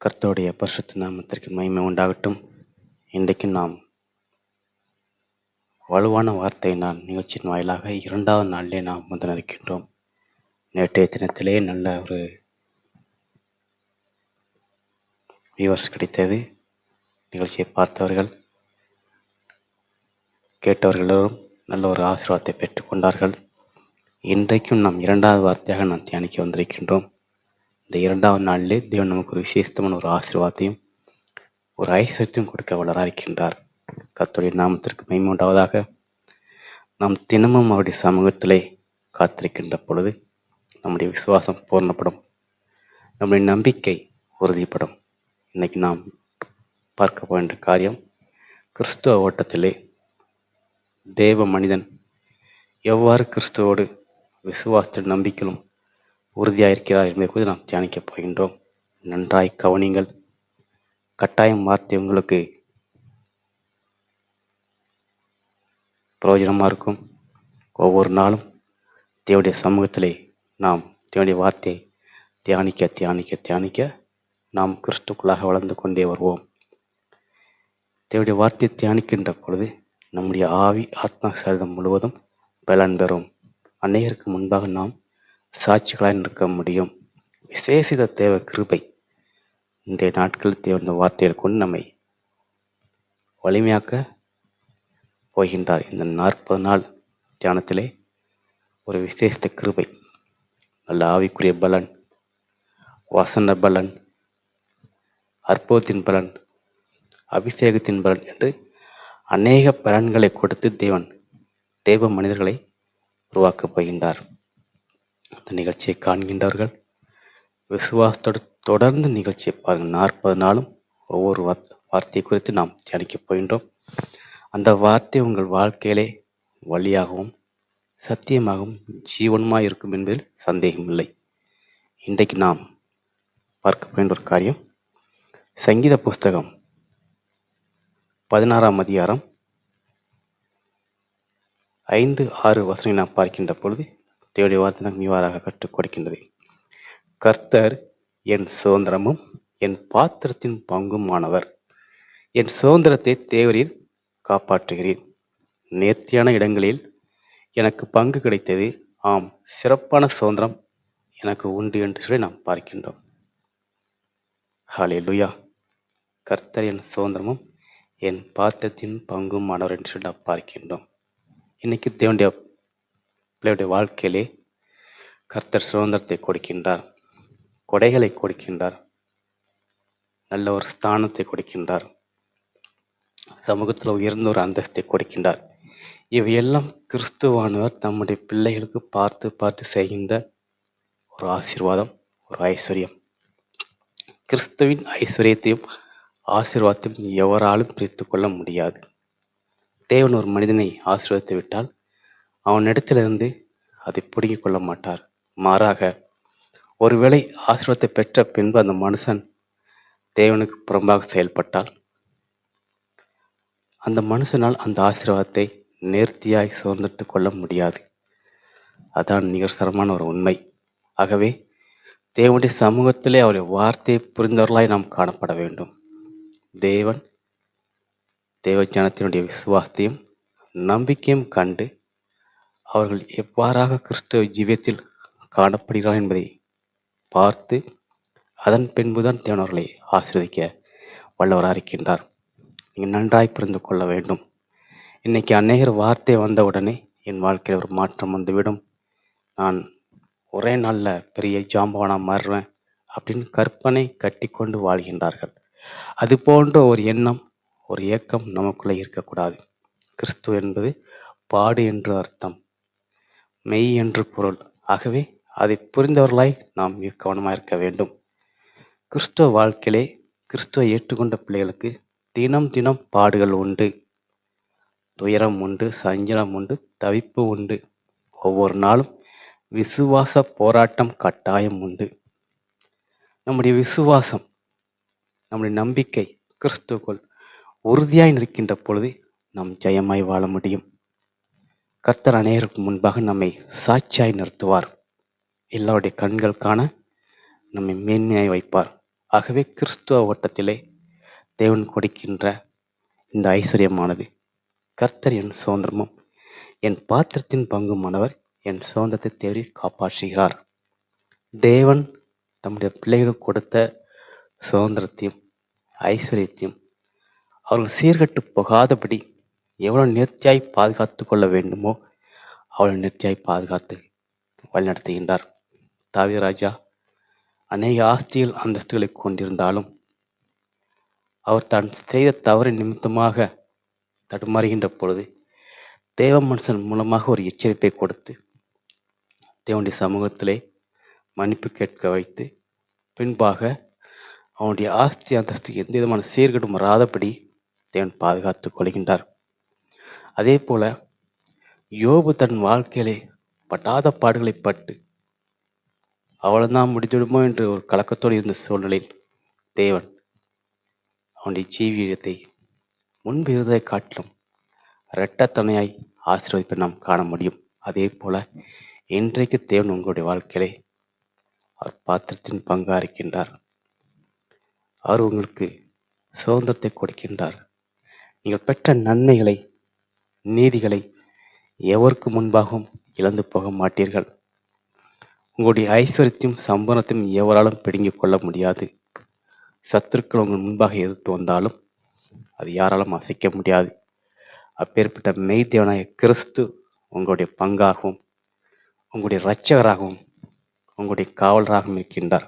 கர்த்தருடைய பரிசுத்த நாமத்திற்கு மகிமை உண்டாகட்டும். இன்றைக்கு நாம் வலுவான வார்த்தை நிகழ்ச்சியின் வாயிலாக 2வது நாளிலே நாம் இருக்கின்றோம். நேற்றைய தினத்திலே நல்ல ஒரு வியூவர்ஸ் கிடைத்தது. நிகழ்ச்சியை பார்த்தவர்கள் கேட்டவர்களும் நல்ல ஒரு ஆசீர்வாதத்தை பெற்றுக்கொண்டார்கள். இன்றைக்கும் நாம் 2வது வார்த்தையாக நாம் தியானிக்க வந்திருக்கின்றோம். இந்த 2வது நாளிலே தேவன் நமக்கு ஒரு விசேஷமான ஒரு ஆசீர்வாதத்தையும் ஒரு ஐஸ்வர்யத்தையும் கொடுக்க வளராக இருக்கின்றார். கர்த்தருடைய நாமத்திற்கு மகிமை உண்டாவதாக. நாம் தினமும் அவருடைய சமூகத்திலே காத்திருக்கின்ற பொழுது நம்முடைய விசுவாசம் பூர்ணப்படும், நம்முடைய நம்பிக்கை உறுதிப்படும். இன்னைக்கு நாம் பார்க்க போகின்ற காரியம், கிறிஸ்துவ ஓட்டத்திலே தேவ மனிதன் எவ்வாறு கிறிஸ்துவோடு விசுவாசத்தில் நம்பிக்கையிலும் உறுதியாயிருக்கிறார் என்பதை குறித்து நாம் தியானிக்கப் போகின்றோம். நன்றாய் கவனிங்கள். கட்டாயம் வார்த்தை உங்களுக்கு பிரயோஜனமாக இருக்கும். ஒவ்வொரு நாளும் தேவனுடைய சமூகத்திலே நாம் தேவனுடைய வார்த்தையை தியானிக்க தியானிக்க தியானிக்க நாம் கிறிஸ்துக்குள்ளாக வளர்ந்து கொண்டே வருவோம். தேவனுடைய வார்த்தையை தியானிக்கின்ற பொழுது நம்முடைய ஆவி ஆத்மா சரீரம் முழுவதும் பலன் பெறும். அநேகருக்கு முன்பாக நாம் சாட்சிகளாய் நிற்க முடியும். விசேஷித தேவ கிருபை இன்றைய நாட்களில் தேவனுடைய வார்த்தையை கொண்டு நம்மை வலிமையாக்க போகின்றார். இந்த 40 நாள் தியானத்திலே ஒரு விசேஷ கிருபை, நல்ல ஆவிக்குரிய பலன், வசன பலன், அற்புதத்தின் பலன், அபிஷேகத்தின் பலன் என்று அநேக பலன்களை கொடுத்து தேவ மனிதர்களை உருவாக்கப் போகின்றார். அந்த நிகழ்ச்சியை காண்கின்றவர்கள் விசுவாசத்தோடு தொடர்ந்து நிகழ்ச்சியை பாருங்கள். 40 நாளும் ஒவ்வொரு வார்த்தை குறித்து நாம் தியானிக்கப் போகின்றோம். அந்த வார்த்தை உங்கள் வாழ்க்கையிலே வழியாகவும் சத்தியமாகவும் ஜீவனுமாய் இருக்கும் என்பதில் சந்தேகமில்லை. இன்றைக்கு நாம் பார்க்க போகின்ற ஒரு காரியம், சங்கீத புஸ்தகம் 16ஆம் அதிகாரம் 5-6 வசனங்களை நாம் பார்க்கின்ற பொழுது தேவனுடைய வார்த்தை நமக்கு இவ்வாறாக கற்றுக் கொடுக்கின்றது. கர்த்தர் என் சுதந்திரமும் என் பாத்திரத்தின் பங்குமானவர். என் சுதந்திரத்தை தேவரீர் காப்பாற்றுகிறீர். நேர்த்தியான இடங்களில் எனக்கு பங்கு கிடைத்தது. ஆம், சிறப்பான சுதந்திரம் எனக்கு உண்டு என்று சொல்லி நாம் பார்க்கின்றோம். ஹல்லேலூயா. கர்த்தர் என் சுதந்திரமும் என் பாத்திரத்தின் பங்குமானவர் என்று சொல்லி நாம் பார்க்கின்றோம். இன்னைக்கு தேவனுடைய பிள்ளையுடைய வாழ்க்கையிலே கர்த்தர் சுதந்திரத்தை கொடுக்கின்றார், கொடைகளை கொடுக்கின்றார், நல்ல ஒரு ஸ்தானத்தை கொடுக்கின்றார், சமூகத்தில் உயர்ந்த ஒரு அந்தஸ்தை கொடுக்கின்றார். இவையெல்லாம் கிறிஸ்துவானவர் தம்முடைய பிள்ளைகளுக்கு பார்த்து பார்த்து செய்கின்ற ஒரு ஆசீர்வாதம், ஒரு ஐஸ்வர்யம். கிறிஸ்துவின் ஐஸ்வர்யத்தையும் ஆசீர்வாதத்தையும் எவராலும் பிரித்து கொள்ள முடியாது. தேவன் ஒரு மனிதனை ஆசீர்வதித்து விட்டால் அவனிடத்திலிருந்து அதை பிடுங்கிக் கொள்ள மாட்டார். மாறாக, ஒருவேளை ஆசீர்வாதத்தை பெற்ற பின்பு அந்த மனுஷன் தேவனுக்கு புறம்பாக செயல்பட்டால் அந்த மனுஷனால் அந்த ஆசீர்வாதத்தை நேர்த்தியாய் சுதந்திரத்து கொள்ள முடியாது. அதான் நிகழ்சரமான ஒரு உண்மை. ஆகவே தேவனுடைய சமூகத்திலே அவருடைய வார்த்தையை புரிந்தவர்களாய் நாம் காணப்பட வேண்டும். தேவ ஜனத்தினுடைய விசுவாசத்தையும் நம்பிக்கையும் கண்டு அவர்கள் எவ்வாறாக கிறிஸ்தவ ஜீவியத்தில் காணப்படுகிறார் என்பதை பார்த்து அதன் பின்புதான் தேவன் அவர்களை ஆசீர்வதிக்க வல்லவராக இருக்கின்றார். நீங்கள் நன்றாய் புரிந்து கொள்ள வேண்டும். இன்னைக்கு அநேகர் வார்த்தை வந்தவுடனே என் வாழ்க்கையில் ஒரு மாற்றம் வந்துவிடும், நான் ஒரே நாளில் பெரிய ஜாம்பவானாக மாறுவேன் அப்படின்னு கற்பனை கட்டி கொண்டு வாழ்கின்றார்கள். அது போன்ற ஒரு எண்ணம், ஒரு ஏக்கம் நமக்குள்ளே இருக்கக்கூடாது. கிறிஸ்துவ என்பது பாடு என்று அர்த்தம், மெய் என்று பொருள். ஆகவே அதை புரிந்தவர்களாய் நாம் மிக கவனமாக இருக்க வேண்டும். கிறிஸ்துவ வாழ்க்கையிலே கிறிஸ்துவை ஏற்றுக்கொண்ட பிள்ளைகளுக்கு தினம் தினம் பாடுகள் உண்டு, துயரம் உண்டு, சஞ்சலம் உண்டு, தவிப்பு உண்டு. ஒவ்வொரு நாளும் விசுவாச போராட்டம் கட்டாயம் உண்டு. நம்முடைய விசுவாசம், நம்முடைய நம்பிக்கை கிறிஸ்துவுக்குள் உறுதியாய் நிற்கின்ற பொழுது நாம் ஜெயமாய் வாழ முடியும். கர்த்தர் அநேகருக்கு முன்பாக நம்மை சாட்சியாய் நிறுத்துவார். எல்லாருடைய கண்கள் காண நம்மை மேன்மையாய் வைப்பார். ஆகவே கிறிஸ்துவ ஓட்டத்திலே தேவன் கொடுக்கின்ற இந்த ஐஸ்வர்யமானது, கர்த்தர் என் சுதந்திரமும் என் பாத்திரத்தின் பங்குமானவர், என் சுதந்திரத்தை தேடி காப்பாற்றுகிறார். தேவன் தம்முடைய பிள்ளைகளுக்கு கொடுத்த சுதந்திரத்தையும் ஐஸ்வர்யத்தையும் அவர்கள் சீர்கட்டு போகாதபடி எவ்வளவு நேர்த்தியாய் பாதுகாத்து கொள்ள வேண்டுமோ அவ்வளவு நேர்த்தியாய் பாதுகாத்து வழிநடத்துகின்றார். தாவீது ராஜா அநேக ஆஸ்திகள் அந்தஸ்துகளை கொண்டிருந்தாலும் அவர் தான் செய்த தவறு நிமித்தமாக தடுமாறுகின்ற பொழுது தேவ மனுஷன் மூலமாக ஒரு எச்சரிப்பை கொடுத்து தேவனுடைய சமூகத்திலே மன்னிப்பு கேட்க வைத்து பின்பாக அவனுடைய ஆஸ்தி அந்தஸ்து எந்த விதமான சீர்கேடும் வராதபடி தேவன் பாதுகாத்துக் கொள்கின்றார். அதே போல யோபு தன் வாழ்க்கையிலே படாத பாடுகளை பட்டு அவ்வளவுதான் முடிந்துவிடுமோ என்று ஒரு கலக்கத்தோடு இருந்த சூழ்நிலையில் தேவன் அவனுடைய ஜீவியத்தை முன்பு இருந்ததை காட்டிலும் இரட்டத்தனையாய் ஆசீர்வதிப்பை நாம் காண முடியும். அதே போல இன்றைக்கு தேவன் உங்களுடைய வாழ்க்கையிலே அவர் பாத்திரத்தின் பங்கா இருக்கின்றார். அவர் உங்களுக்கு சுதந்திரத்தை கொடுக்கின்றார். நீங்கள் பெற்ற நன்மைகளை நீதிகளை எவருக்கு முன்பாகவும் இழந்து போக மாட்டீர்கள். உங்களுடைய ஐஸ்வர்யத்தையும் சம்பளத்தையும் எவராலும் பிடுங்கிக் கொள்ள முடியாது. சத்துருக்கள் உங்கள் முன்பாக எதிர்த்து வந்தாலும் அது யாராலும் அசைக்க முடியாது. அப்பேற்பட்ட மெய்தேவனாய கிறிஸ்து உங்களுடைய பங்காகவும் உங்களுடைய இரட்சகராகவும் உங்களுடைய காவலராகவும் இருக்கின்றார்.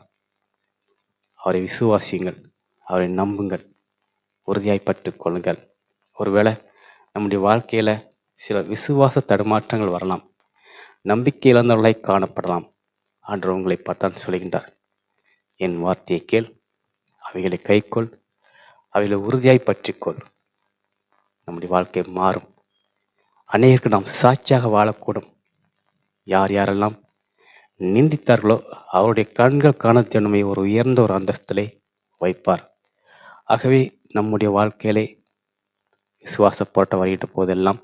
அவரை விசுவாசியுங்கள், அவரை நம்புங்கள், உறுதியாய் பற்றிக் கொள்ளுங்கள். ஒருவேளை நம்முடைய வாழ்க்கையில சில விசுவாச தடுமாற்றங்கள் வரலாம், நம்பிக்கை இழந்தவர்களாய் காணப்படலாம். ஆண்டவர் உங்களை பார்த்தான் சொல்கின்றார், என் வார்த்தையை கேள், அவைகளை கைக்கொள், அவைகளை உறுதியாய் பற்றிக்கொள். நம்முடைய வாழ்க்கை மாறும். அநேகருக்கு நாம் சாட்சியாக வாழக்கூடும். யார் யாரெல்லாம் நிந்தித்தார்களோ அவருடைய கண்கள் காண நம்மை ஒரு உயர்ந்த ஒரு அந்தஸ்திலே வைப்பார். ஆகவே நம்முடைய வாழ்க்கையிலே விசுவாச போராட்டம் வருகின்ற போதெல்லாம்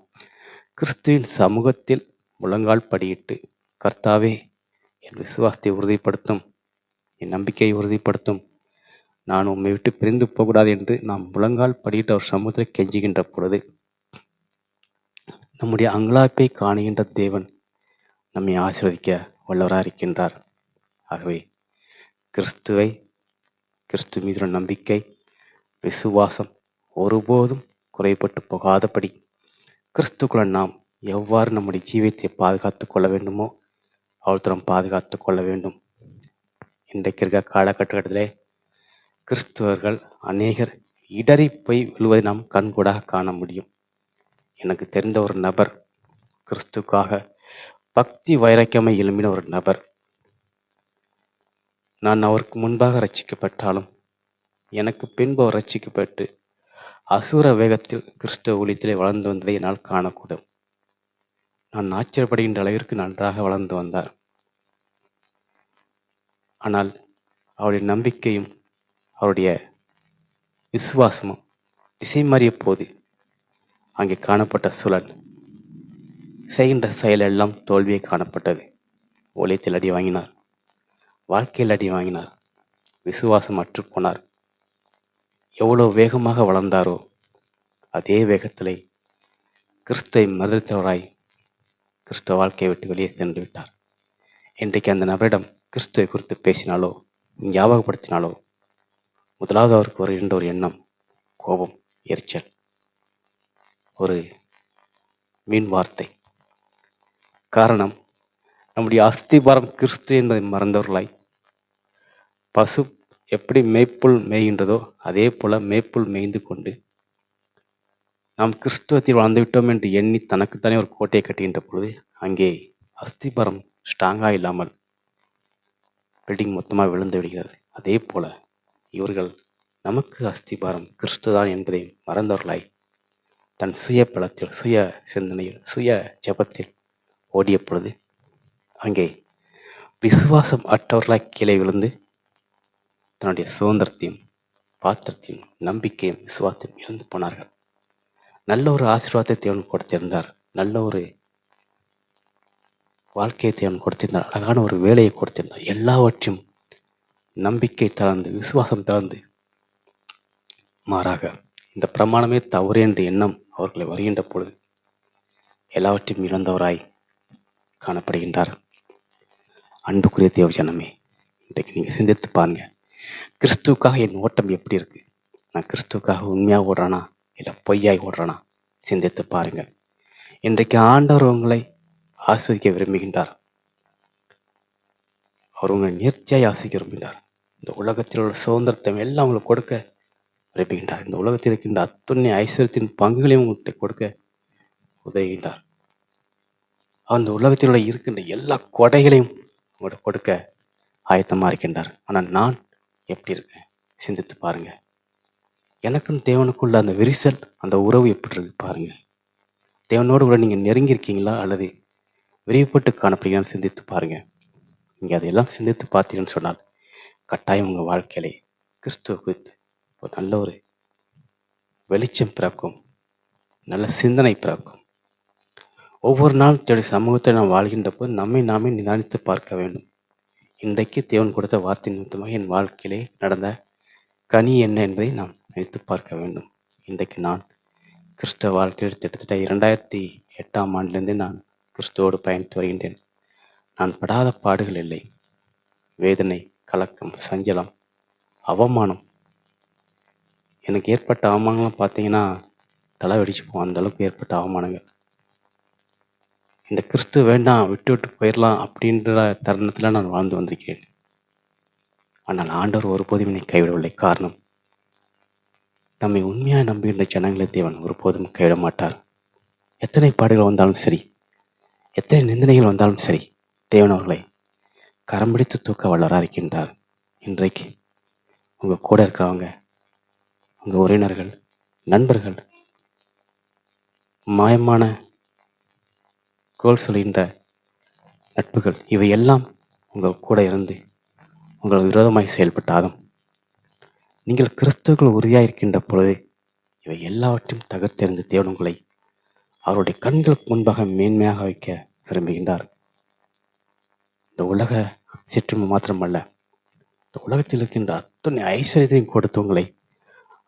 கிறிஸ்துவின் சமூகத்தில் முழங்கால் படியிட்டு, கர்த்தாவே என் விசுவாசத்தை உறுதிப்படுத்தும், என் நம்பிக்கையை உறுதிப்படுத்தும், நான் உம்மை விட்டு பிரிந்து போகக்கூடாது என்று நாம் முழங்கால் படியிட்டு அவர் சமூகத்தை கெஞ்சுகின்ற பொழுது நம்முடைய அங்கலாப்பை காணுகின்ற தேவன் நம்மை ஆசீர்வதிக்க வல்லவராக இருக்கின்றார். ஆகவே கிறிஸ்து மீதுள்ள நம்பிக்கை, விசுவாசம் ஒருபோதும் குறைபட்டு போகாதபடி கிறிஸ்துக்குள்ள நாம் எவ்வாறு நம்முடைய ஜீவியத்தை பாதுகாத்து கொள்ள வேண்டுமோ அவ்வளவு பாதுகாத்து கொள்ள வேண்டும். இன்றைக்கு இருக்க காலகட்டத்திலே கிறிஸ்துவர்கள் அநேகர் இடறி போய் விழுவதை நாம் கண்கூடாக காண முடியும். எனக்கு தெரிந்த ஒரு நபர், கிறிஸ்துக்காக பக்தி வைராக்கியமாய் எழும்பின ஒரு நபர். நான் அவருக்கு முன்பாக ரட்சிக்கப்பட்டாலும் எனக்கு பின்பு அவர் ரட்சிக்கப்பட்டு அசுர வேகத்தில் கிறிஸ்துவ ஊழியத்திலே வளர்ந்து வந்ததை என்னால் காணக்கூடும். நான் ஆச்சரியப்படுகின்ற அளவிற்கு நன்றாக வளர்ந்து வந்தார். ஆனால் அவருடைய நம்பிக்கையும் அவருடைய விசுவாசமும் திசை மாறிய போது அங்கே காணப்பட்ட சூழல், செய்கின்ற செயலெல்லாம் தோல்வியை காணப்பட்டது. ஊழியத்தில் அடி வாங்கினார், வாழ்க்கையில் அடி வாங்கினார், விசுவாசம் அற்றுப்போனார். எவ்வளோ வேகமாக வளர்ந்தாரோ அதே வேகத்திலே கிறிஸ்துவை மறுதலித்தவராய் கிறிஸ்துவ வாழ்க்கையை விட்டு வெளியே சென்று விட்டார். இன்றைக்கு அந்த நபரிடம் கிறிஸ்துவை குறித்து பேசினாலோ ஞாபகப்படுத்தினாலோ முதலாவது அவருக்கு வருகின்ற ஒரு எண்ணம் கோபம், எரிச்சல், ஒரு மீன் வார்த்தை. காரணம், நம்முடைய அஸ்திபாரம் கிறிஸ்து என்பதை மறந்தவர்களாய் பசு எப்படி மேய்ப்புல் மேய்கின்றதோ அதே போல மேய்ப்புல் மேய்ந்து கொண்டு நாம் கிறிஸ்துவத்தில் வாழ்ந்துவிட்டோம் என்று எண்ணி தனக்குத்தானே ஒரு கோட்டையை கட்டுகின்ற பொழுது அங்கே அஸ்திபாரம் ஸ்ட்ராங்காக இல்லாமல் பில்டிங் மொத்தமாக விழுந்து விடுகிறது. அதே போல இவர்கள் நமக்கு அஸ்திபாரம் கிறிஸ்துதான் என்பதை மறந்தவர்களாய் தன் சுய பலத்தில், சுய சிந்தனையில், சுய ஜபத்தில் ஓடிய பொழுது அங்கே விசுவாசம் அற்றவர்களாய் கீழே விழுந்து தன்னுடைய சுதந்திரத்தையும் பாத்திரத்தையும் நம்பிக்கையும் விசுவாசத்தையும் இழந்து போனார்கள். நல்ல ஒரு ஆசீர்வாதத்தை தேவன் கொடுத்திருந்தார், நல்ல ஒரு வாழ்க்கையை தேவன் கொடுத்திருந்தார், அழகான ஒரு வேலையை கொடுத்திருந்தார். எல்லாவற்றையும் நம்பிக்கை தளர்ந்து, விசுவாசம் தளர்ந்து, மாறாக இந்த பிரமாணமே தவறு என்ற எண்ணம் அவர்களை வருகின்ற பொழுது எல்லாவற்றையும் இழந்தவராய் காணப்படுகின்றார். அன்புக்குரிய தேவ ஜனமே, இன்றைக்கு நீங்கள் சிந்தித்து பாருங்க, கிறிஸ்துவுக்காக என் ஓட்டம் எப்படி இருக்கு? நான் கிறிஸ்துவுக்காக உண்மையாக ஓடுறானா இல்லை பொய்யாய் ஓடுறானா? சிந்தித்து பாருங்கள். இன்றைக்கு ஆண்டவர் உங்களை ஆஸ்வதிக்க விரும்புகின்றார். அவர் உங்களை நேர்ச்சியாய் ஆசிக்க விரும்புகின்றார். இந்த உலகத்தில் உள்ள சுதந்திரத்தை எல்லாம் உங்களுக்கு கொடுக்க விரும்புகின்றார். இந்த உலகத்தில் இருக்கின்ற அத்துணை ஐஸ்வர்யத்தின் பங்குகளையும் உங்களுக்கு கொடுக்க உதவுகின்றார். அந்த உலகத்தில் இருக்கின்ற எல்லா கொடைகளையும் உங்களுக்கு கொடுக்க ஆயத்தமாக இருக்கின்றார். ஆனால் நான் எப்படி இருக்கேன்? சிந்தித்து பாருங்க. எனக்கும் தேவனுக்குள்ள அந்த விரிசல், அந்த உறவு எப்படி இருக்கு பாருங்க. தேவனோடு கூட நீங்கள் நெருங்கி இருக்கீங்களா அல்லது விரிவுபட்டு காணப்படுறீங்கன்னு சிந்தித்து பாருங்க. நீங்கள் அதையெல்லாம் சிந்தித்து பார்த்தீங்கன்னு சொன்னால் கட்டாயம் உங்கள் வாழ்க்கையிலே கிறிஸ்துவ குறித்து ஒரு நல்ல ஒரு வெளிச்சம் பிறக்கும், நல்ல சிந்தனை பிறக்கும். ஒவ்வொரு நாளும் தேவைய சமூகத்தை நாம் வாழ்கின்ற போது நம்மை நாமே நிதானித்து பார்க்க வேண்டும். இன்றைக்கு தேவன் கொடுத்த வார்த்தை நிமித்தமாக என் வாழ்க்கையிலே நடந்த கனி என்ன என்பதை நாம் நினைத்து பார்க்க வேண்டும். இன்றைக்கு நான் கிறிஸ்தவ வாழ்க்கையில் கிட்டத்தட்ட 2008ஆம் ஆண்டிலிருந்து நான் கிறிஸ்துவோடு பயணித்து வருகின்றேன். நான் படாத பாடுகள் இல்லை. வேதனை, கலக்கம், சஞ்சலம், அவமானம். எனக்கு ஏற்பட்ட அவமானங்கள்லாம் பார்த்தீங்கன்னா தலை வெடிச்சுப்போம். அந்த அளவுக்கு ஏற்பட்ட அவமானங்கள். இந்த கிறிஸ்து வேண்டாம், விட்டு விட்டு போயிடலாம் அப்படின்ற தருணத்தில் நான் வாழ்ந்து வந்திருக்கிறேன். ஆனால் ஆண்டவர் ஒருபோதும் என்னை கைவிடவில்லை. காரணம், நம்மை உண்மையாக நம்புகின்ற ஜனங்களை தேவன் ஒருபோதும் கைவிட மாட்டார். எத்தனை பாடுகள் வந்தாலும் சரி, எத்தனை நிந்தனைகள் வந்தாலும் சரி, தேவன் அவர்களை கரம் பிடித்து தூக்க வல்லவராக இருக்கின்றார். இன்றைக்கு உங்கள் கூட இருக்கிறவங்க, உங்கள் உறவினர்கள், நண்பர்கள், மாயமான கோல் சொல்கின்ற நட்புகள், இவையெல்லாம் உங்கள் கூட இருந்து உங்கள் விரோதமாய் செயல்பட்டாலும் நீங்கள் கிறிஸ்துவுக்குள் உறுதியாக இருக்கின்ற பொழுது இவை எல்லாவற்றையும் தகர்த்தெறிந்து தேவன் உங்களை அவருடைய கண்களுக்கு முன்பாக மேன்மையாக வைக்க விரும்புகின்றார். இந்த உலக சிற்றுமை மாத்திரமல்ல, இந்த உலகத்தில் இருக்கின்ற அத்தனை ஐஸ்வர்யத்தையும் கொடுத்து உங்களை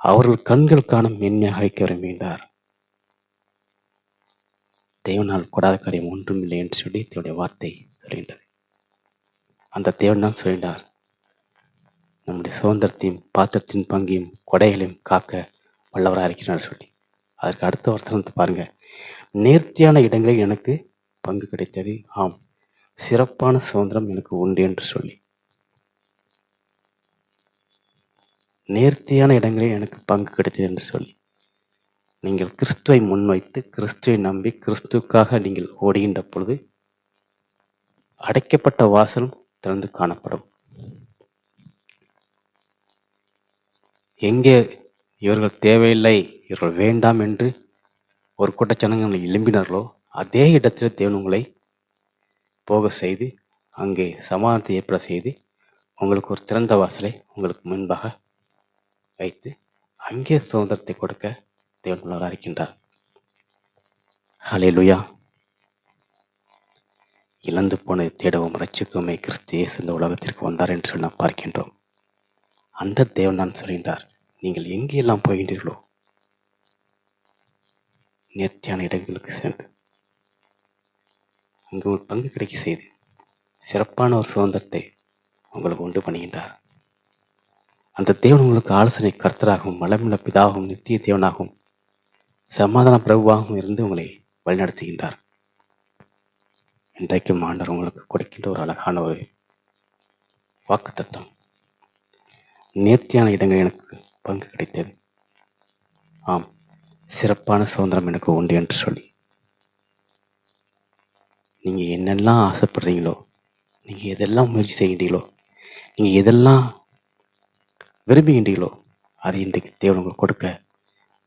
அவர்கள் கண்களுக்கான மேன்மையாக வைக்க விரும்புகின்றார். தேவனால் கூடாத காரியம் ஒன்றுமில்லை என்று சொல்லி தேவனுடைய வார்த்தை சொல்கின்றது. அந்த தேவன் தான் சொல்கின்றார், நம்முடைய சுதந்திரத்தையும் பாத்திரத்தின் பங்கையும் கொடைகளையும் காக்க வல்லவராக இருக்கிறார் சொல்லி. அதற்கு அடுத்த வசனத்தை பாருங்க. நேர்த்தியான இடங்களில் எனக்கு பங்கு கிடைத்தது, ஆம் சிறப்பான சுதந்திரம் எனக்கு உண்டு என்று சொல்லி. நேர்த்தியான இடங்களில் எனக்கு பங்கு கிடைத்தது என்று சொல்லி. நீங்கள் கிறிஸ்துவை முன்வைத்து கிறிஸ்துவை நம்பி கிறிஸ்துவுக்காக நீங்கள் ஓடுகின்ற பொழுது அடைக்கப்பட்ட வாசலும் திறந்து காணப்படும். எங்கே இவர்கள் தேவையில்லை, இவர்கள் வேண்டாம் என்று ஒரு கூட்ட ஜனங்கள் எழும்பினார்களோ அதே இடத்தில் தேவன் உங்களை போக செய்து அங்கே சமாதானத்தை ஏற்பட செய்து உங்களுக்கு ஒரு திறந்த வாசலை உங்களுக்கு முன்பாக வைத்து அங்கே சுதந்திரத்தை கொடுக்க தேவன் உள்ளவராக இருக்கின்றார். ஹல்லேலூயா. இழந்து போனதை தேடவும் ரட்சிக்கவுமே கிறிஸ்து இயேசு இந்த உலகத்திற்கு வந்தார் என்று சொல்லி நாம் பார்க்கின்றோம். அந்த தேவன் தான் சொல்கின்றார், நீங்கள் எங்கெல்லாம் போகின்றீர்களோ நேர்த்தியான இடங்களுக்கு சென்று அங்கு ஒரு பங்கு கிடைக்க செய்து சிறப்பான ஒரு சுதந்திரத்தை உங்களுக்கு உண்டு பண்ணுகின்றார். அந்த தேவன் உங்களுக்கு ஆலோசனை கர்த்தராகவும் வளமுள்ள பிதாகவும் நித்திய தேவனாகவும் சமாதான பிரபுவாகவும் இருந்து உங்களை வழிநடத்துகின்றார். இன்றைக்கும் ஆண்டவர் உங்களுக்கு கொடுக்கின்ற ஒரு அழகான ஒரு வாக்குத்தத்தம். நேர்த்தியான இடங்கள் எனக்கு பங்கு கிடைத்தது, ஆம் சிறப்பான சுதந்திரம் எனக்கு உண்டு என்று சொல்லி. நீங்கள் என்னெல்லாம் ஆசைப்படுறீங்களோ, நீங்கள் எதெல்லாம் முயற்சி செய்கின்றீங்களோ, நீங்கள் எதெல்லாம் விரும்புகின்றீர்களோ அதை இன்றைக்கு தேவன் உங்களுக்கு கொடுக்க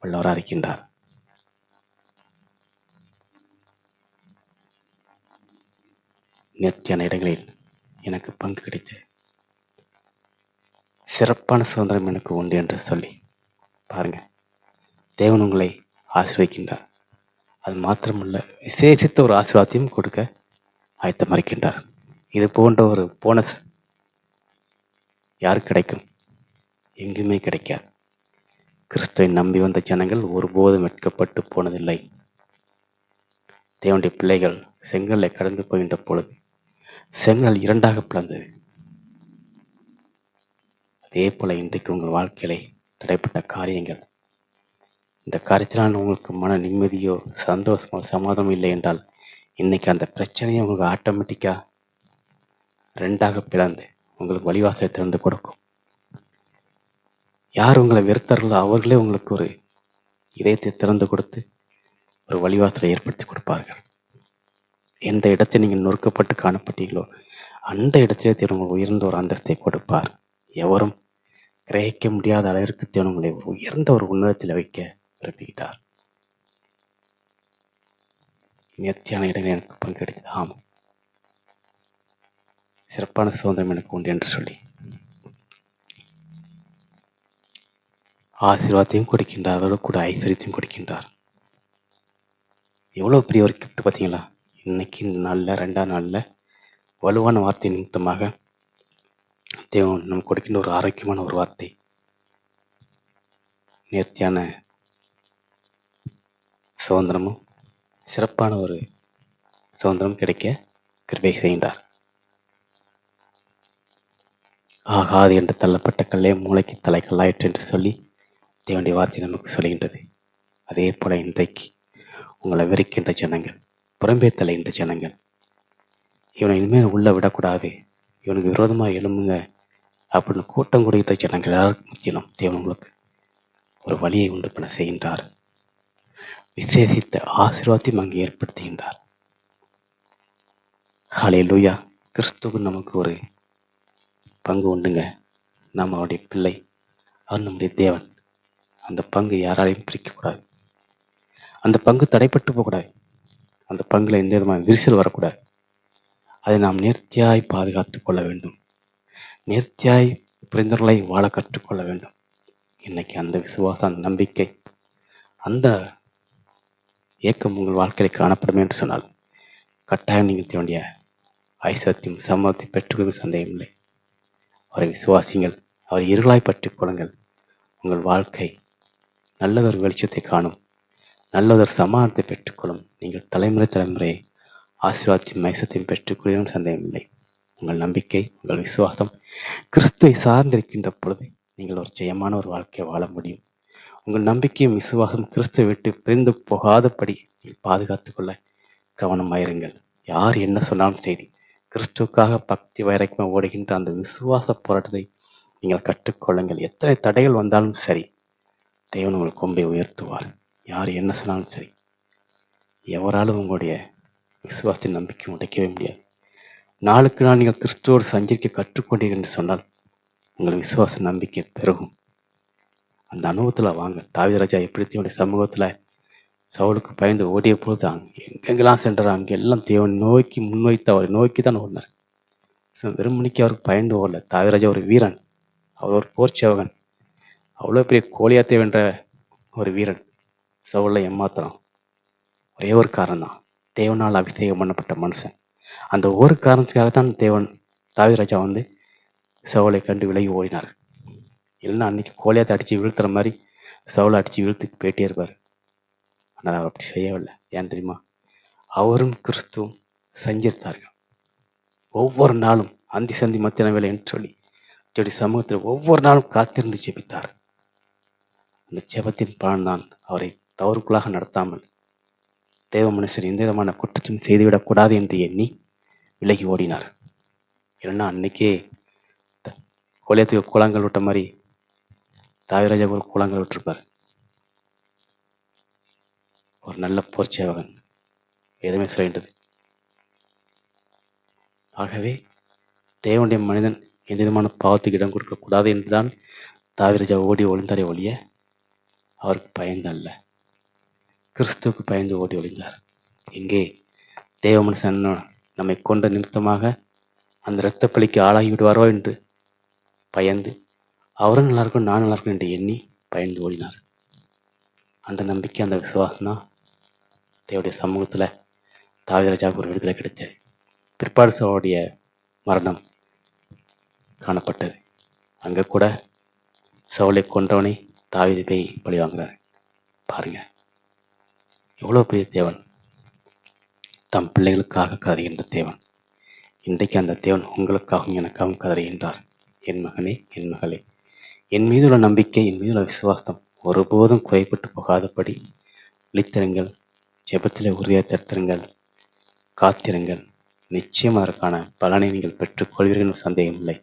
வல்லவராக இருக்கின்றார். நேர்த்தியான இடங்களில் எனக்கு பங்கு கிடைத்தது, சிறப்பான சுதந்திரம் எனக்கு உண்டு என்று சொல்லி பாருங்க, தேவன் உங்களை ஆசீர்வதிக்கின்றார். அது மாத்திரமல்ல, விசேஷித்த ஒரு ஆசீர்வாதத்தையும் கொடுக்க ஆயத்தமாக இருக்கின்றார். இது போன்ற ஒரு போனஸ் யாருக்கு கிடைக்கும்? எங்குமே கிடைக்காது. கிறிஸ்துவை நம்பி வந்த ஜனங்கள் ஒருபோதும் வெட்கப்பட்டு போனதில்லை. தேவனுடைய பிள்ளைகள் செங்கல்லை கடந்து போகின்ற பொழுது செங்கல் இரண்டாக பிளந்தது. அதே போல இன்றைக்கு உங்கள் வாழ்க்கையிலே தடைப்பட்ட காரியங்கள், இந்த காரியத்தினால் உங்களுக்கு மன நிம்மதியோ சந்தோஷமோ சமாதானம் இல்லை என்றால் இன்னைக்கு அந்த பிரச்சனையை உங்களுக்கு ஆட்டோமேட்டிக்கா ரெண்டாக பிளந்து உங்களுக்கு வழிவாசலை திறந்து கொடுக்கும். யார் உங்களை வெறுத்தார்களோ அவர்களே உங்களுக்கு ஒரு இதயத்தை திறந்து கொடுத்து ஒரு வழிவாசலை ஏற்படுத்தி கொடுப்பார்கள். எந்த இடத்தில் நீங்கள் நொறுக்கப்பட்டு காணப்பட்டீர்களோ அந்த இடத்திலே தேவன் உங்களுக்கு உயர்ந்த ஒரு அந்தஸ்தை கொடுப்பார். எவரும் கிரகிக்க முடியாத அளவிற்கு தேவன் உங்களை உயர்ந்த ஒரு உன்னதத்தில் வைக்க விரும்புகிறார். நேர்த்தியான இடங்கள் எனக்கு பங்கெடுத்தது. ஆமாம், சிறப்பான சுதந்திரம் எனக்கு உண்டு என்று சொல்லி ஆசீர்வாதத்தையும் கொடுக்கின்றார், அதோடு கூட ஐஸ்வர்யத்தையும் கொடுக்கின்றார். எவ்வளோ பெரிய ஒரு கிஃப்ட் பார்த்தீங்களா? இன்னைக்கு இந்த நாளில் 2ஆம் நாளில் வலுவான வார்த்தை நிமித்தமாக தேவன் நமக்கு கொடுக்கின்ற ஒரு ஆரோக்கியமான ஒரு வார்த்தை, நேர்த்தியான சுதந்திரமும் சிறப்பான ஒரு சுதந்திரம் கிடைக்க கிருபை செய்கின்றார். ஆகாது என்று தள்ளப்பட்ட கல்லே மூளைக்கு தலைக்கல்லாயிற்று என்று சொல்லி தேவனுடைய வார்த்தை நமக்கு சொல்கின்றது. அதே போல இன்றைக்கு உங்களை வெறுக்கின்ற ஜனங்கள், புறம்பே தலைகின்ற ஜனங்கள், இவனை இனிமேல் உள்ள விடக்கூடாது, இவனுக்கு விரோதமாக எழும்புங்க அப்படின்னு கூட்டம் கூடுகின்ற ஜனங்கள் எல்லாருக்கும் மத்தியிலும் தேவன் உங்களுக்கு ஒரு வழியை உண்டு பண்ண செய்கின்றார். விசேஷித்த ஆசீர்வாதத்தையும் அங்கே ஏற்படுத்துகின்றார். ஹல்லேலூயா. கிறிஸ்துவுக்கு நமக்கு ஒரு பங்கு உண்டுங்க. நாம் அவருடைய பிள்ளை, அவர் நம்முடைய தேவன். அந்த பங்கு யாராலையும் பிரிக்கக்கூடாது. அந்த பங்கு தடைப்பட்டு போகக்கூடாது. அந்த பங்குல எந்த விதமான விரிசல் வரக்கூடாது. அதை நாம் நேர்த்தியாய் பாதுகாத்து கொள்ள வேண்டும். நேர்த்தியாய் புரிந்தவர்களை வாழ கற்றுக்கொள்ள வேண்டும். இன்னைக்கு அந்த விசுவாசம், அந்த நம்பிக்கை, அந்த ஏக்கம் உங்கள் வாழ்க்கையில் காணப்படும் என்று சொன்னால் கட்டாயம் நீங்கள் தேவனுடைய ஐஸ்வர்யத்தையும் சம்மதத்தை பெற்றுக்கொள்ளும் சந்தேகம் இல்லை. அவரை விசுவாசிங்கள், அவர் இருளாய் பற்றி கொள்ளுங்கள். உங்கள் வாழ்க்கை நல்லதொரு வெளிச்சத்தை காணும், நல்லதொரு சமாதானத்தை பெற்றுக்கொள்ளும். நீங்கள் தலைமுறை ஆசீர்வாதத்தையும் மைசத்தையும் பெற்றுக்கொள்ளும் சந்தேகம் இல்லை. உங்கள் நம்பிக்கை, உங்கள் விசுவாசம் கிறிஸ்துவை சார்ந்திருக்கின்ற பொழுது நீங்கள் ஒரு ஜெயமான ஒரு வாழ்க்கையை வாழ முடியும். உங்கள் நம்பிக்கையும் விசுவாசம் கிறிஸ்துவை விட்டு பிரிந்து போகாதபடி பாதுகாத்து கொள்ள கவனமாயிருங்கள். யார் என்ன சொன்னாலும் செய்தி, கிறிஸ்துவுக்காக பக்தி வைராக்கியமாக ஓடுகின்ற அந்த விசுவாச போராட்டத்தை நீங்கள் கற்றுக்கொள்ளுங்கள். எத்தனை தடைகள் வந்தாலும் சரி, தேவன் உங்கள் கொம்பை உயர்த்துவார். யார் என்ன சொன்னாலும் சரி, எவராலும் உங்களுடைய விசுவாசத்தின் நம்பிக்கை உடைக்கவே முடியாது. நாளுக்கு நாள் நீங்கள் கிறிஸ்துவோடு சஞ்சரிக்க கற்றுக்கொண்டீர்கள் என்று சொன்னால் உங்கள் விசுவாச நம்பிக்கை பெருகும். அந்த அனுபவத்தில் வாங்க. தாவீது ராஜா எப்படி தேவனுடைய சமூகத்தில் சவுலுக்கு பயந்து ஓடிய போது எங்கெங்கெல்லாம் சென்றார் அங்கெல்லாம் தேவன் நோக்கி முன்வைத்து அவரை நோக்கி தான் ஓடினார். வெறுமணிக்கு அவருக்கு பயந்து ஓடல. தாவீது ராஜா ஒரு வீரன், அவர் ஒரு போர் சேவகன், அவ்வளோ பெரிய கோலியாத்தை வென்ற ஒரு வீரன். சவுலை ஏமாத்திரம் ஒரே ஒரு காரணம் தான், தேவனால் அபிஷேகம் பண்ணப்பட்ட மனுஷன். அந்த ஒரு காரணத்துக்காகத்தான் தாவீது ராஜா சவுலை கண்டு விலகி ஓடினார். இல்லைன்னா அன்னைக்கு கோலியாத்தை அடித்து வீழ்த்துற மாதிரி சவுலை அடித்து வீழ்த்துக்கு போயிட்டே இருப்பார். ஆனால் அவர் அப்படி செய்யவில்லை. ஏன் தெரியுமா? அவரும் கிறிஸ்துவும் சஞ்சரித்தார்கள். ஒவ்வொரு நாளும் அந்தி சந்தி மத்தியான வேலை என்று சொல்லி சமூகத்தில் ஒவ்வொரு நாளும் காத்திருந்து ஜெபித்தார். அந்த ஜெபத்தின் பலன் தான் அவரை தவறுக்குள்ளாக நடத்தாமல் தேவ மனுஷர் எந்த விதமான குற்றத்தையும் செய்துவிடக்கூடாது என்று எண்ணி விலகி ஓடினார். இல்லைன்னா அன்னைக்கே கோலியாத்துக்கு குளங்கள் விட்ட மாதிரி தாவீது ராஜா ஒரு குளங்கள் விட்டிருப்பார். ஒரு நல்ல போர் சேவகன், எதுவுமே சொல்கின்றது. ஆகவே தேவனுடைய மனிதன் எந்த விதமான பாவத்துக்கு இடம் கொடுக்கக்கூடாது என்றுதான் தாவீது ராஜா ஓடி ஒளிந்தாரே ஒழிய அவருக்கு பயந்து அல்ல, கிறிஸ்துவுக்கு பயந்து ஓடி ஒளிந்தார். எங்கே தேவ மனுஷன் நம்மை கொண்ட நிமித்தமாக அந்த இரத்த பலிக்கு ஆளாகி விடுவாரோ என்று பயந்து அவரும் நல்லா இருக்கும் நான் நல்லா இருக்கும் என்று எண்ணி பயந்து ஓடினார். அந்த நம்பிக்கை, அந்த விசுவாசம் தான் தேவனுடைய சமூகத்தில் தாவீது ராஜாவுக்கு ஒரு விடுதலை கிடைத்தது. பிற்பாடு சவுலுடைய மரணம் காணப்பட்டது. அங்கே கூட சவுலை கொன்றவனை தாவீது போய் பழி வாங்குறாரு. பாருங்க, எவ்வளோ பெரிய தேவன், தம் பிள்ளைகளுக்காக கதறுகின்ற தேவன். இன்றைக்கு அந்த தேவன் உங்களுக்காகவும் எனக்காகவும் கதறுகின்றார். என் மகனே, என் மகளே, என் மீது உள்ள நம்பிக்கை, என் மீது உள்ள விசுவாசம் ஒருபோதும் குறைபட்டு போகாதபடி விழித்திருங்கள், ஜெபத்திலே உறுதியாக தடுத்திருங்கள், காத்திருங்கள். நிச்சயமாக அதற்கான பலனை நீங்கள் பெற்றுக்கொள்வீர்கள், சந்தேகம் இல்லை.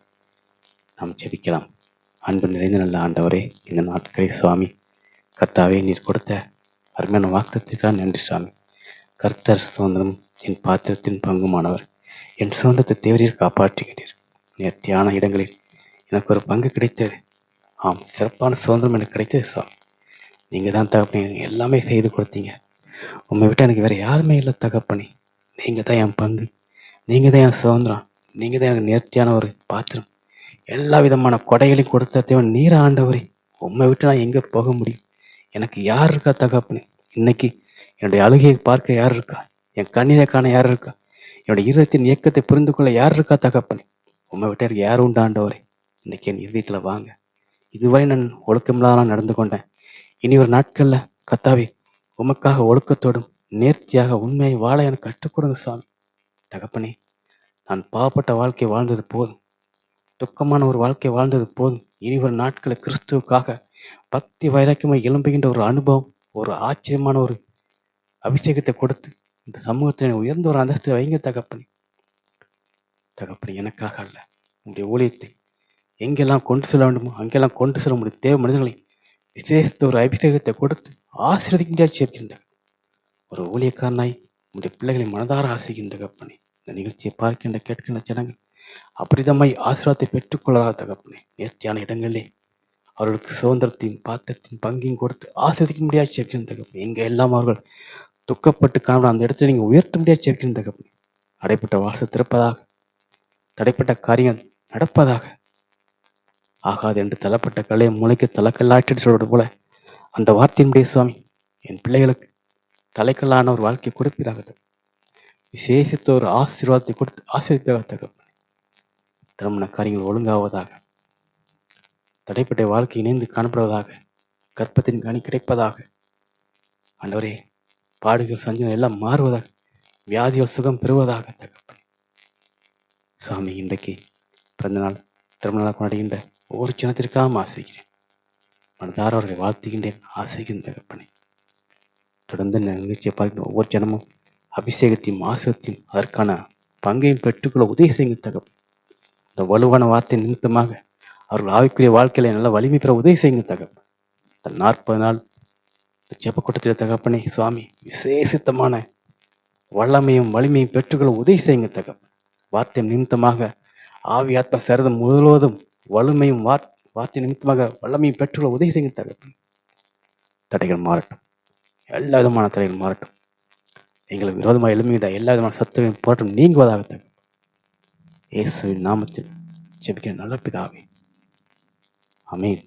நாம் ஜெபிக்கலாம். அன்பு நிறைந்த நல்ல ஆண்டவரே, இந்த நாட்களில் சுவாமி கர்த்தாவே, நீர் கொடுத்த அருமையான வாக்குத்தத்திற்காக நன்றி சுவாமி. கர்த்தர் சுதந்திரம் என் பாத்திரத்தின் பங்குமானவர். என் சுதந்திரத்தை தேவரீர் காப்பாற்றுகிறீர். நேர்த்தியான இடங்களில் எனக்கு ஒரு பங்கு கிடைத்தது. ஆம், சிறப்பான சுதந்திரம் எனக்கு கிடைத்தது சுவாமி. நீங்கள் தான் தகப்பனே, எல்லாமே செய்து கொடுத்தீங்க. உண்மை விட்டு எனக்கு வேறு யாருமே இல்லை தகப்பனே. நீங்கள் தான் என் பங்கு, நீங்கள் தான் என் சுதந்திரம், நீங்கள் தான் எனக்கு நேர்த்தியான ஒரு பாத்திரம். எல்லா விதமான கொடைகளையும் கொடுத்த தேவன் நீர் ஆண்டவரே. உண்மை விட்டு நான் எங்கே போக முடியும்? எனக்கு யார் இருக்கா தகப்பனே? இன்னைக்கு என்னுடைய அழுகையை பார்க்க யார் இருக்கா? என் கண்ணீரை காண யார் இருக்கா? என்னுடைய இருதயத்தின் இயக்கத்தை புரிந்து கொள்ள யார் இருக்கா தகப்பனே? உண்மை விட்டு எனக்கு யார் உண்டு ஆண்டவரே? இன்னைக்கு என் இதயத்தில் வாங்க. இதுவரை நான் ஒழுக்கமில்லாத நடந்து கொண்டேன். இனி ஒரு நாட்கள்ல கத்தாவே உமக்காக ஒழுக்கத்தோடும் நேர்த்தியாக உண்மையை வாழ எனக்கு கற்றுக் கொடுங்க சாமி. தகப்பனே, நான் பாவப்பட்ட வாழ்க்கை வாழ்ந்தது போதும், துக்கமான ஒரு வாழ்க்கை வாழ்ந்தது போதும். இனி ஒரு நாட்களை கிறிஸ்துவுக்காக பக்தி வைராக்கியமாக எழும்புகின்ற ஒரு அனுபவம், ஒரு ஆச்சரியமான ஒரு அபிஷேகத்தை கொடுத்து இந்த சமூகத்தை உயர்ந்த ஒரு அந்தஸ்தை வைங்க தகப்பனே. தகப்பனே, எனக்காக அல்ல, உங்களுடைய ஊழியத்தை எங்கெல்லாம் கொண்டு செல்ல வேண்டுமோ அங்கெல்லாம் கொண்டு செல்ல முடியும் தேவ மனிதர்களை விசேஷத்த ஒரு அபிஷேகத்தை கொடுத்து ஆசீர்வதிக்கின்ற சேர்க்கின்ற ஒரு ஊழியக்காரனாய் உடைய பிள்ளைகளை மனதார ஆசைக்கின்ற தகப்பனே. இந்த நிகழ்ச்சியை பார்க்கின்ற கேட்கின்ற ஜனங்கள் அபரிதமாய் ஆசீர்வாதத்தை பெற்றுக்கொள்ளாத தகப்பனே. நேர்த்தியான இடங்களிலே அவர்களுக்கு சுதந்திரத்தையும் பாத்திரத்தின் பங்கையும் கொடுத்து ஆசீர்வதிக்க முடியாது சேர்க்கின்ற தகப்பனே. எங்க எல்லாம் அவர்கள் துக்கப்பட்டு காண அந்த இடத்துல நீங்க உயர்த்த முடியாது சேர்க்கின்ற தகப்பனே. அடைப்பட்ட வாசல் திறப்பதாக, தடைப்பட்ட காரியங்கள் நடப்பதாக, ஆகாது என்று தள்ளப்பட்ட கலையை மூளைக்கு தலைக்கல்லாற்றி சொல்வது போல அந்த வார்த்தையினுடைய சுவாமி என் பிள்ளைகளுக்கு தலைக்கல்லான ஒரு வாழ்க்கை கொடுப்பீராக. விசேஷித்த ஒரு ஆசீர்வாதத்தை கொடுத்து ஆசீர்வதிப்பதாக. திருமண காரியங்கள் ஒழுங்காவதாக, தடைப்பட்ட வாழ்க்கை இணைந்து காணப்படுவதாக, கற்பத்தின் கனி கிடைப்பதாக. ஆண்டவரே, பாடுகள் சஞ்சனம் எல்லாம் மாறுவதாக, வியாதிகள் சுகம் பெறுவதாக தகப்பனே. சுவாமி, இன்றைக்கு பிறந்த நாள் திருமண நாள் கொண்டாடுகின்ற ஒவ்வொரு சின்னத்திற்காக ஆசைக்கிறேன். மனதார அவர்களை வாழ்த்துகின்றேன், ஆசைக்கின்ற தகப்பனே. தொடர்ந்து இந்த நிகழ்ச்சியை பார்க்கிற ஒவ்வொரு ஜனமும் அபிஷேகத்தையும் ஆசிரியத்தையும் அதற்கான பங்கையும் பெற்றுக்கொள்ள உதவி செய்யுங்க தகப்பனே. இந்த வலுவான வார்த்தை நிமித்தமாக அவர்கள் ஆவிக்குரிய வாழ்க்கையில நல்ல வலிமை பெற உதவி செய்யுங்க தகப்பனே. இந்த 40 நாள் ஜெபக்கூட்டத்தில் தகப்பனே சுவாமி விசேஷித்தமான வல்லமையும் வலிமையும் பெற்றுக்கொள்ள உதவி செய்யுங்க தகப்பனே. வார்த்தை நிமித்தமாக ஆவி ஆத்ம சரதம் முழுவதும் வலிமையும் வார்த்தை நிமித்தமாக வல்லமையும் பெற்றுக்கொள்ள உதவி செய்யுங்க தகப்பனே. தடைகள் மாறட்டும், எல்லா விதமான தடைகள் மாறட்டும். எங்களுக்கு விரோதமாக எழுமிட எல்லா விதமான சத்துருவின் போராட்டம் நீங்குவதாக தகப்பனே. இயேசுவின் நாமத்தில் ஜெபிக்கிற நல்ல பிதாவே, ஆமென்.